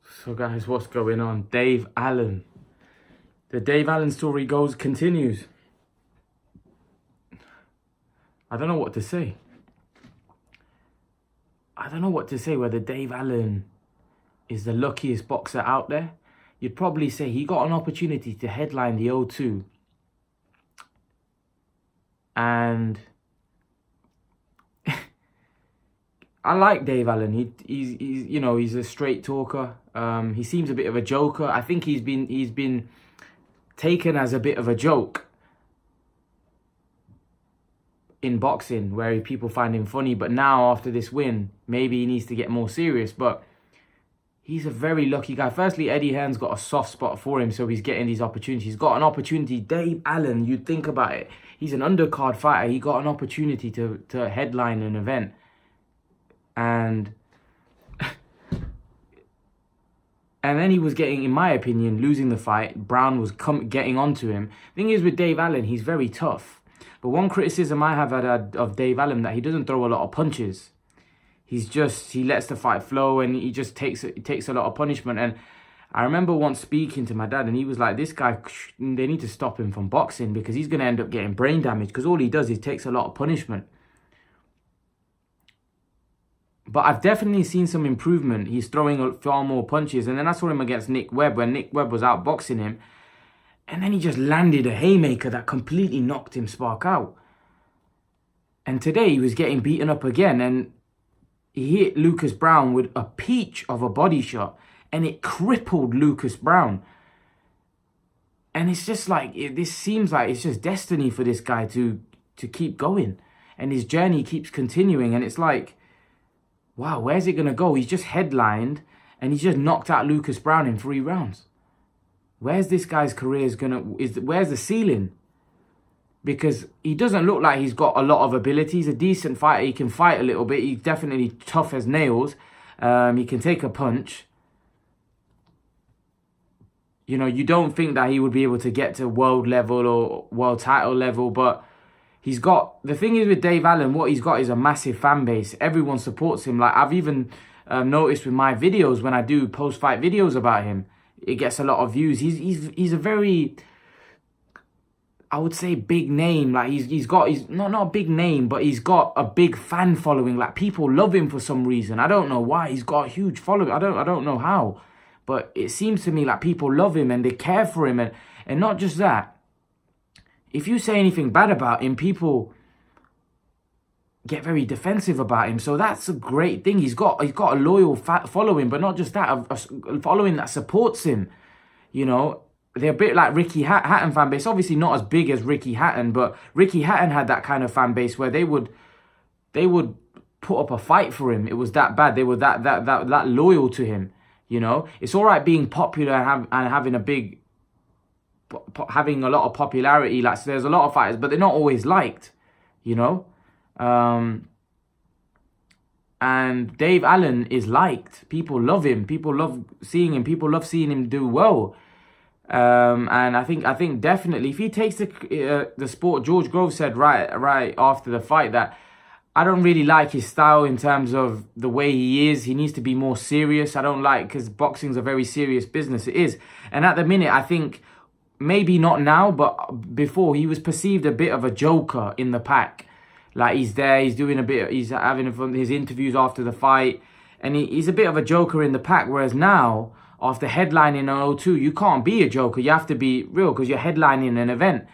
So guys, what's going on? Dave Allen. The Dave Allen story continues. I don't know what to say. I don't know what to say whether Dave Allen is the luckiest boxer out there. You'd probably say he got an opportunity to headline the O2. And I like Dave Allen. He's a straight talker. He seems a bit of a joker. I think he's been taken as a bit of a joke in boxing, where people find him funny. But now, after this win, maybe he needs to get more serious. But he's a very lucky guy. Firstly, Eddie Hearn's got a soft spot for him, so he's getting these opportunities. He's got an opportunity. Dave Allen, you'd think about it. He's an undercard fighter. He got an opportunity to headline an event. And then he was getting, in my opinion, losing the fight. Browne was getting onto him. Thing is, with Dave Allen, he's very tough. But one criticism I have had of Dave Allen, that he doesn't throw a lot of punches. He lets the fight flow, and he just takes a lot of punishment. And I remember once speaking to my dad, and he was like, this guy, they need to stop him from boxing, because he's going to end up getting brain damage, because all he does is takes a lot of punishment. But I've definitely seen some improvement. He's throwing far more punches. And then I saw him against Nick Webb, when Nick Webb was outboxing him. And then he just landed a haymaker that completely knocked him spark out. And today he was getting beaten up again. And he hit Lucas Browne with a peach of a body shot. And it crippled Lucas Browne. And it's just like, this seems like it's just destiny for this guy to keep going. And his journey keeps continuing. And it's like, wow, where's it going to go? He's just headlined and he's just knocked out Lucas Browne in 3 rounds. Where's this guy's career where's the ceiling? Because he doesn't look like he's got a lot of ability. He's a decent fighter. He can fight a little bit. He's definitely tough as nails. He can take a punch. You know, you don't think that he would be able to get to world level or world title level, but the thing is with Dave Allen, what he's got is a massive fan base. Everyone supports him. Like, I've even noticed with my videos, when I do post-fight videos about him, it gets a lot of views. He's a very, I would say, big name. Like, he's not a big name, but he's got a big fan following. Like, people love him for some reason. I don't know why. He's got a huge following. I don't know how, but it seems to me like people love him and they care for him. And not just that. If you say anything bad about him, people get very defensive about him. So that's a great thing. He's got a loyal following, but not just that, a following that supports him. You know, they're a bit like Ricky Hatton fan base. Obviously not as big as Ricky Hatton, but Ricky Hatton had that kind of fan base where they would put up a fight for him. It was that bad. They were that loyal to him. You know, it's all right being popular and having a lot of popularity. Like, so there's a lot of fighters, but they're not always liked, you know. And Dave Allen is liked. People love him. People love seeing him. People love seeing him do well. And I think definitely if he takes the sport, George Grove said right after the fight that I don't really like his style in terms of the way he is. He needs to be more serious. I don't like, because boxing's a very serious business. It is. And at the minute, I think, maybe not now, but before, he was perceived a bit of a joker in the pack. Like, he's there, he's having his interviews after the fight, and he's a bit of a joker in the pack. Whereas now, after headlining an O2, you can't be a joker. You have to be real, because you're headlining an event.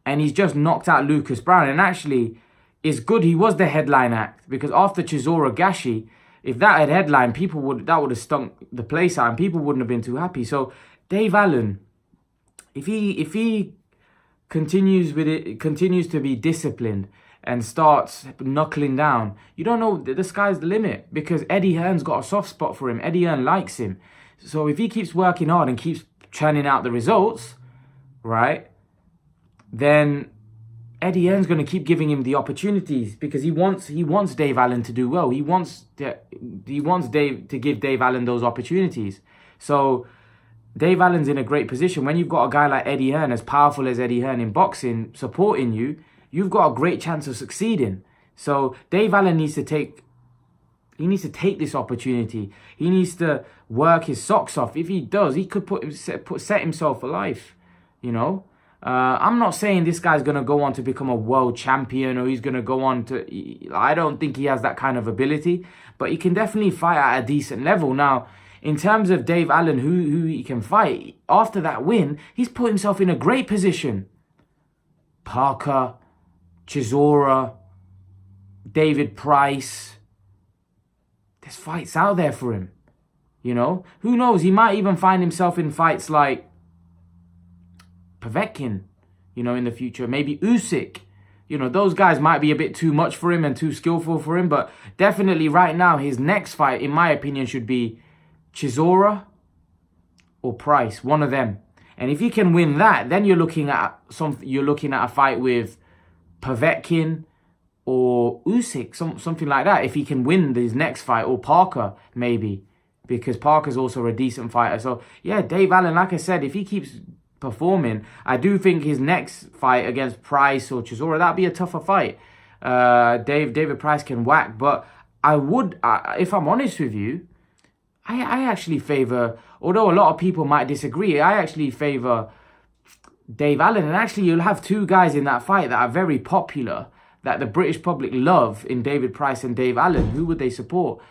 And he's just knocked out Lucas Browne. And actually, it's good he was the headline act, because after Chisora Gashi, if that had headlined, that would have stunk the place out, and people wouldn't have been too happy. So Dave Allen, if he continues to be disciplined and starts knuckling down, you don't know, the sky's the limit, because Eddie Hearn's got a soft spot for him. Eddie Hearn likes him. So if he keeps working hard and keeps churning out the results, right, then Eddie Hearn's going to keep giving him the opportunities, because he wants Dave Allen to do well. He wants Dave to give Dave Allen those opportunities. So Dave Allen's in a great position. When you've got a guy like Eddie Hearn, as powerful as Eddie Hearn in boxing, supporting you, you've got a great chance of succeeding. So Dave Allen needs to take this opportunity. He needs to work his socks off. If he does, he could set himself for life, you know. I'm not saying this guy's going to go on to become a world champion, or he's going to go on to... I don't think he has that kind of ability, but he can definitely fight at a decent level. Now, in terms of Dave Allen, who he can fight, after that win, he's put himself in a great position. Parker, Chisora, David Price. There's fights out there for him, you know. Who knows? He might even find himself in fights like Povetkin, you know, in the future. Maybe Usyk. You know, those guys might be a bit too much for him and too skillful for him. But definitely right now, his next fight, in my opinion, should be Chisora or Price. One of them. And if he can win that, then you're looking at a fight with Povetkin or Usyk, something like that. If he can win his next fight, or Parker maybe, because Parker's also a decent fighter. So yeah, Dave Allen, like I said, if he keeps performing, I do think his next fight against Price or Chisora, that'd be a tougher fight. David Price can whack, but I would, if I'm honest with you, I actually favour, although a lot of people might disagree, I actually favour Dave Allen. And actually, you'll have two guys in that fight that are very popular, that the British public love, in David Price and Dave Allen. Who would they support?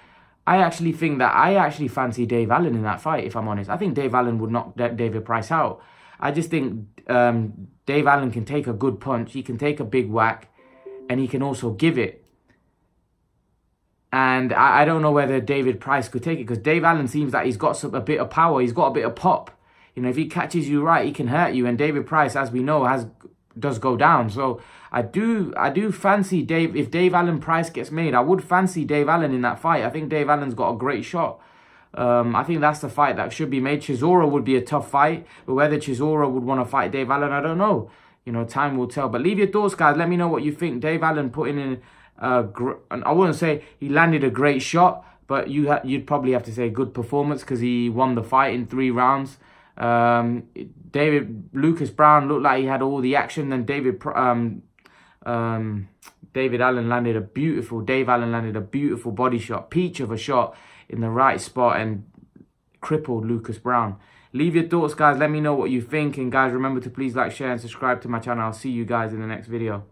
I actually think that I actually fancy Dave Allen in that fight, if I'm honest. I think Dave Allen would knock David Price out. I just think Dave Allen can take a good punch. He can take a big whack, and he can also give it. And I don't know whether David Price could take it, because Dave Allen seems like he's got a bit of power. He's got a bit of pop. You know, if he catches you right, he can hurt you. And David Price, as we know, does go down. So I do fancy Dave. If Dave Allen Price gets made, I would fancy Dave Allen in that fight. I think Dave Allen's got a great shot. I think that's the fight that should be made. Chisora would be a tough fight, but whether Chisora would want to fight Dave Allen, I don't know. You know, time will tell. But leave your thoughts, guys. Let me know what you think. Dave Allen putting in I wouldn't say he landed a great shot, but you'd probably have to say good performance, because he won the fight in 3 rounds. Lucas Browne looked like he had all the action. Then Dave Allen landed a beautiful body shot, peach of a shot in the right spot, and crippled Lucas Browne. Leave your thoughts, guys. Let me know what you think. And guys, remember to please like, share, and subscribe to my channel. I'll see you guys in the next video.